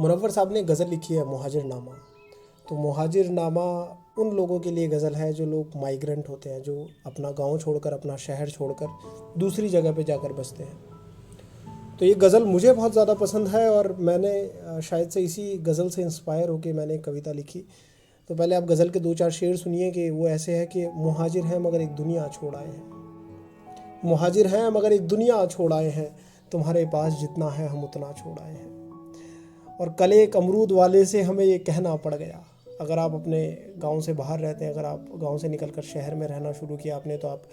मुनव्वर साहब ने गज़ल लिखी है मुहाजिरनामा। तो मुहाजिरनामा उन लोगों के लिए गज़ल है जो लोग माइग्रेंट होते हैं, जो अपना गांव छोड़कर, अपना शहर छोड़कर दूसरी जगह पे जाकर बसते हैं। तो ये गज़ल मुझे बहुत ज़्यादा पसंद है और मैंने शायद से इसी गज़ल से इंस्पायर होकर मैंने एक कविता लिखी। तो पहले आप गज़ल के 2-4 शेर सुनिए कि वो ऐसे है कि मुहाजिर हैं मगर एक दुनिया छोड़ आए हैं, मुहाजिर हैं मगर एक दुनिया छोड़ आए हैं, तुम्हारे पास जितना है हम उतना छोड़ आए हैं। और कल एक अमरूद वाले से हमें ये कहना पड़ गया। अगर आप अपने गांव से बाहर रहते हैं, अगर आप गांव से निकलकर शहर में रहना शुरू किया आपने, तो आप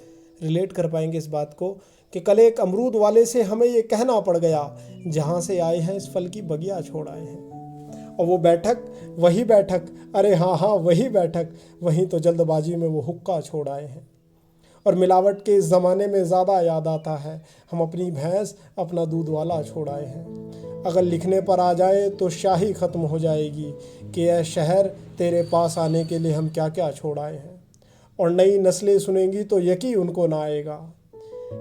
रिलेट कर पाएंगे इस बात को कि कल एक अमरूद वाले से हमें ये कहना पड़ गया, जहाँ से आए हैं इस फल की बगिया छोड़ आए हैं। और वो बैठक, वही बैठक, अरे हाँ हाँ वही बैठक, वहीं तो जल्दबाजी में वो हुक्का छोड़ आए हैं। और मिलावट के इस ज़माने में ज़्यादा याद आता है, हम अपनी भैंस अपना दूध वाला छोड़ आए हैं। अगर लिखने पर आ जाए तो शाही ख़त्म हो जाएगी कि ऐ शहर तेरे पास आने के लिए हम क्या क्या छोड़ आए हैं। और नई नस्लें सुनेंगी तो यकीन उनको ना आएगा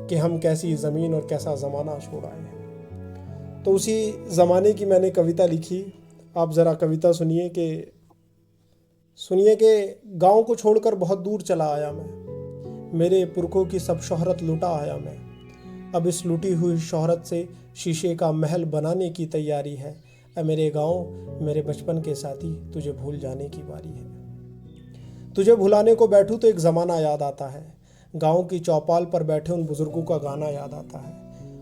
कि हम कैसी ज़मीन और कैसा ज़माना छोड़ आए हैं। तो उसी ज़माने की मैंने कविता लिखी। आप ज़रा कविता सुनिए कि गाँव को छोड़कर बहुत दूर चला आया मैं, मेरे पुरखों की सब शोहरत लुटा आया मैं। अब इस लुटी हुई शोहरत से शीशे का महल बनाने की तैयारी है। ऐ मेरे गाँव, मेरे बचपन के साथी, तुझे भूल जाने की बारी है। तुझे भुलाने को बैठूं तो एक ज़माना याद आता है, गाँव की चौपाल पर बैठे उन बुज़ुर्गों का गाना याद आता है।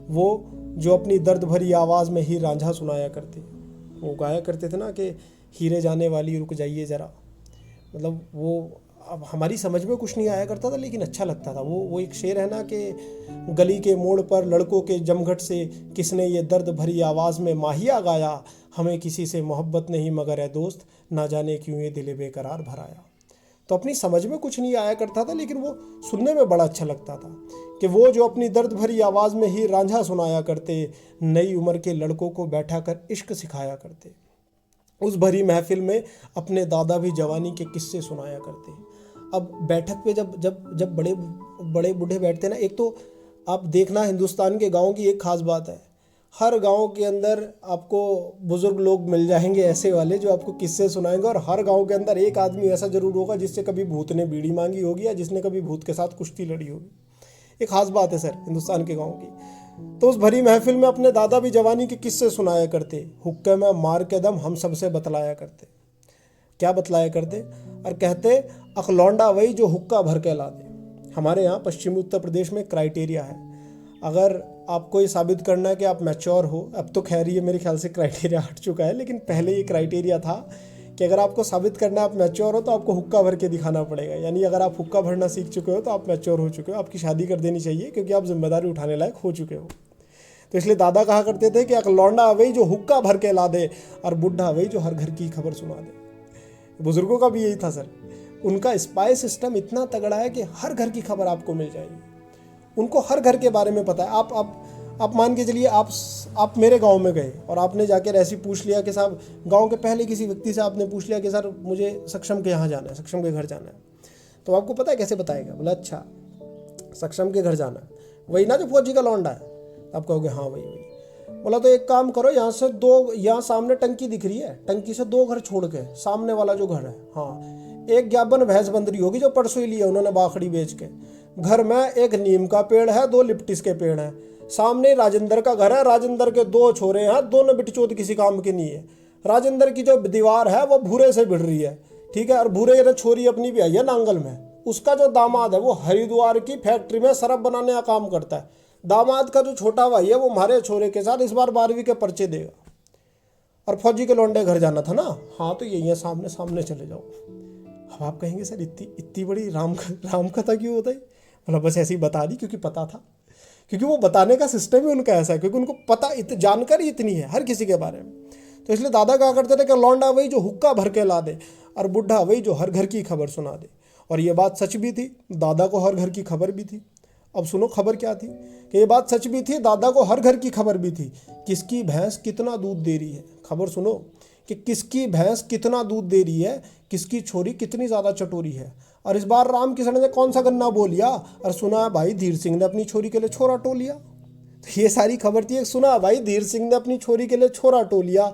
वो जो अपनी दर्द भरी आवाज़ में ही रांझा सुनाया करते, वो गाया करते थे ना कि हीरे जाने वाली रुक जाइए ज़रा। मतलब वो अब हमारी समझ में कुछ नहीं आया करता था, लेकिन अच्छा लगता था। वो एक शेर है ना कि गली के मोड़ पर लड़कों के जमघट से किसने ये दर्द भरी आवाज़ में माहिया गाया, हमें किसी से मोहब्बत नहीं मगर है दोस्त, ना जाने क्यों ये दिल बेकरार भराया। तो अपनी समझ में कुछ नहीं आया करता था, लेकिन वो सुनने में बड़ा अच्छा लगता था कि वो जो अपनी दर्द भरी आवाज़ में ही रांझा सुनाया करते, नई उम्र के लड़कों को बैठा कर इश्क सिखाया करते। उस भरी महफिल में अपने दादा भी जवानी के किस्से सुनाया करते। अब बैठक पे जब जब जब बड़े बड़े बूढ़े बैठते हैं ना, एक तो आप देखना हिंदुस्तान के गाँव की एक ख़ास बात है, हर गांव के अंदर आपको बुज़ुर्ग लोग मिल जाएंगे ऐसे वाले जो आपको किस्से सुनाएंगे। और हर गांव के अंदर एक आदमी ऐसा ज़रूर होगा जिससे कभी भूत ने बीड़ी मांगी होगी या जिसने कभी भूत के साथ कुश्ती लड़ी होगी। एक ख़ास बात है सर हिंदुस्तान के गाँव की। तो उस भरी महफिल में अपने दादा भी जवानी के किस्से सुनाया करते, हुक्के में मार के दम हम सबसे बतलाया करते। क्या बतलाया करते? और कहते अखलौंडा वही जो हुक्का भर के ला दे। हमारे यहाँ पश्चिमी उत्तर प्रदेश में क्राइटेरिया है, अगर आपको ये साबित करना है कि आप मैच्योर हो, अब तो खैर ये मेरे ख्याल से क्राइटेरिया हट चुका है, लेकिन पहले ये क्राइटेरिया था कि अगर आपको साबित करना है आप मैच्योर हो तो आपको हुक्का भर के दिखाना पड़ेगा। यानी अगर आप हुक्का भरना सीख चुके हो तो आप मैच्योर हो चुके हो, आपकी शादी कर देनी चाहिए क्योंकि आप जिम्मेदारी उठाने लायक हो चुके हो। तो इसलिए दादा कहा करते थे कि अखलौंडा वही जो हुक्का भर के ला दे और बुढ़ा वही जो हर घर की खबर सुना दे। बुजुर्गों का भी यही था सर, उनका स्पाई सिस्टम इतना तगड़ा है कि हर घर की खबर आपको मिल जाएगी, उनको हर घर के बारे में पता है। आप मान के चलिए आप मेरे गांव में गए और आपने जाकर ऐसी पूछ लिया कि साहब, गांव के पहले किसी व्यक्ति से आपने पूछ लिया कि सर मुझे सक्षम के यहाँ जाना है, सक्षम के घर जाना है, तो आपको पता है कैसे बताएगा? बोला अच्छा सक्षम के घर जाना है, वही ना जो फौजी का लौंडा है? आप कहोगे हाँ वही। बोला तो एक काम करो, यहाँ से यहाँ सामने टंकी दिख रही है, टंकी से 2 घर छोड़ के सामने वाला जो घर है, हाँ, एक ज्ञापन भैंस बंदरी होगी जो परसों ही लिया उन्होंने बाखड़ी बेच के। घर में एक नीम का पेड़ है, 2 लिप्टिस के पेड़ हैं। सामने राजेंद्र का घर है, राजेंद्र के 2 छोरे हैं, दोनों बिटचोद किसी काम के नहीं है। राजेंद्र की जो दीवार है वो भूरे से भिड़ रही है, ठीक है, और भूरे ने छोरी अपनी भी आई है नांगल में। उसका जो दामाद है वो हरिद्वार की फैक्ट्री में शराब बनाने का काम करता है। दामाद का जो छोटा भाई है वो हमारे छोरे के साथ इस बार 12वीं के पर्चे देगा। और फौजी के लौंडे घर जाना था ना, हाँ तो यही है, सामने सामने चले जाओ। अब आप कहेंगे सर इतनी बड़ी राम कथा क्यों होता है? मतलब बस ऐसे ही बता दी क्योंकि पता था, क्योंकि वो बताने का सिस्टम ही उनका ऐसा है, क्योंकि उनको पता जानकारी इतनी है हर किसी के बारे में। तो इसलिए दादा कहा करते थे कि लौंडा वही जो हुक्का भर के ला दे और बुढ़ा वही जो हर घर की खबर सुना दे। और ये बात सच भी थी, दादा को हर घर की खबर भी थी। अब सुनो खबर क्या थी, कि ये बात सच भी थी, दादा को हर घर की खबर भी थी। किसकी भैंस कितना दूध दे रही है, खबर सुनो कि किसकी भैंस कितना दूध दे रही है, किसकी छोरी कितनी ज़्यादा चटोरी है। और इस बार राम किशन ने कौन सा गन्ना बो लिया, और सुना भाई धीर सिंह ने अपनी छोरी के लिए छोरा टो लिया। तो ये सारी खबर थी। सुना भाई धीर सिंह ने अपनी छोरी के लिए छोरा टो लिया।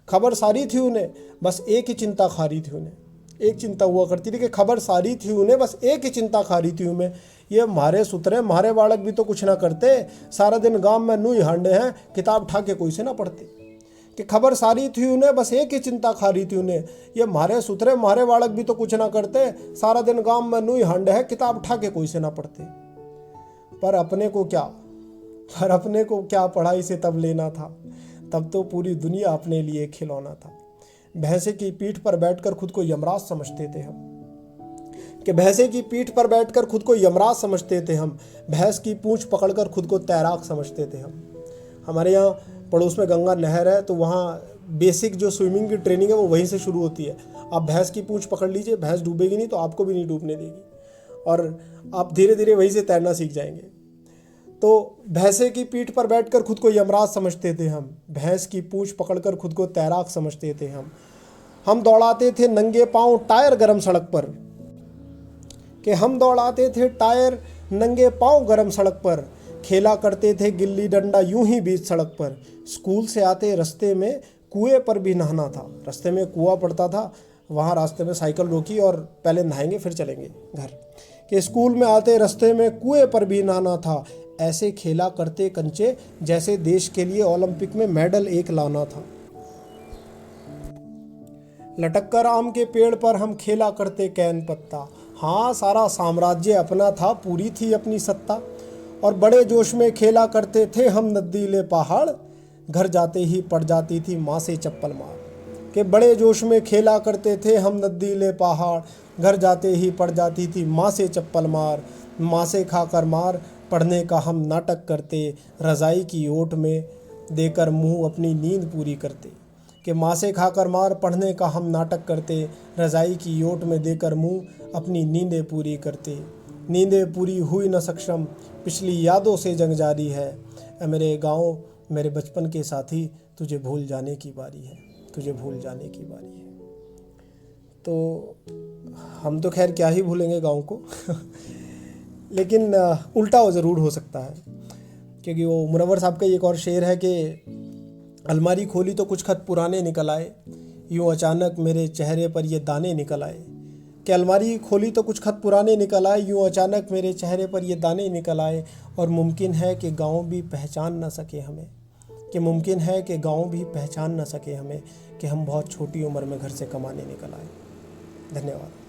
खबर सारी थी उन्हें, बस एक ही चिंता खारी थी उन्हें। एक चिंता हुआ करती थी कि खबर सारी थी उन्हें, बस एक ही चिंता खारी थी उन्हें, ये मारे सुतरे मारे बालक भी तो कुछ ना करते, सारा दिन गांव में नूही हांडे हैं, किताब ठाके कोई से ना पढ़ते। कि खबर सारी थी उन्हें, बस एक ही चिंता खारी थी उन्हें, ये मारे सुतरे मारे बालक भी तो कुछ ना करते, सारा दिन गांव में नूही हांडे हैं, किताब ठाके कोई से ना पढ़ते। पर अपने को क्या पढ़ाई से तब लेना था, तब तो पूरी दुनिया अपने लिए खिलौना था। भैंसे की पीठ पर बैठकर खुद को यमराज समझते थे हम, कि भैंसे की पीठ पर बैठकर खुद को यमराज समझते थे हम, भैंस की पूंछ पकड़कर खुद को तैराक समझते थे हम। हमारे यहाँ पड़ोस में गंगा नहर है, तो वहाँ बेसिक जो स्विमिंग की ट्रेनिंग है वो वहीं से शुरू होती है। आप भैंस की पूंछ पकड़ लीजिए, भैंस डूबेगी नहीं तो आपको भी नहीं डूबने देगी, और आप धीरे धीरे वहीं से तैरना सीख जाएंगे। तो भैंसे की पीठ पर बैठकर खुद को यमराज समझते थे हम, भैंस की पूंछ पकड़कर खुद को तैराक समझते थे हम दौड़ाते थे नंगे पांव टायर गरम सड़क पर, कि हम दौड़ाते थे टायर नंगे पांव गरम सड़क पर, खेला करते थे गिल्ली डंडा यूं ही बीच सड़क पर। स्कूल से आते रास्ते में कुएं पर भी नहाना था, रास्ते में कुआं पड़ता था, वहाँ रास्ते में साइकिल रोकी और पहले नहाएंगे फिर चलेंगे घर। कि स्कूल में आते रास्ते में कुएं पर भी नहाना था, ऐसे खेला करते कंचे जैसे देश के लिए ओलंपिक में मेडल एक लाना था। लटक कर आम के पेड़ पर हम खेला करते कैन पत्ता, हाँ सारा साम्राज्य अपना था, पूरी थी अपनी सत्ता। और बड़े जोश में खेला करते थे हम नदीले पहाड़, घर जाते ही पड़ जाती थी माँ से चप्पल मार। कि बड़े जोश में खेला करते थे हम नदीले पहाड़, घर जाते ही पड़ जाती थी माँ से चप्पल मार। माँ से खाकर मार पढ़ने का हम नाटक करते, रज़ाई की ओट में देकर मुँह अपनी नींद पूरी करते। कि माँ से खाकर मार पढ़ने का हम नाटक करते, रज़ाई की ओट में देकर मुँह अपनी नींदें पूरी करते। नींदें पूरी हुई न सक्षम, पिछली यादों से जंग जारी है, मेरे गाँव मेरे बचपन के साथी, तुझे भूल जाने की बारी है, तुझे भूल जाने की बारी है। तो हम तो खैर क्या ही भूलेंगे गाँव को लेकिन उल्टा वो ज़रूर हो सकता है, क्योंकि वो मुनव्वर साहब का एक और शेर है कि अलमारी खोली तो कुछ खत पुराने निकल आए, यूँ अचानक मेरे चेहरे पर ये दाने निकल आए। कि अलमारी खोली तो कुछ खत पुराने निकल आए, यूँ अचानक मेरे चेहरे पर ये दाने निकल आए। और मुमकिन है कि गाँव भी पहचान न सके हमें, कि मुमकिन है कि गाँव भी पहचान न सके हमें, कि हम बहुत छोटी उम्र में घर से कमाने निकल आए। धन्यवाद।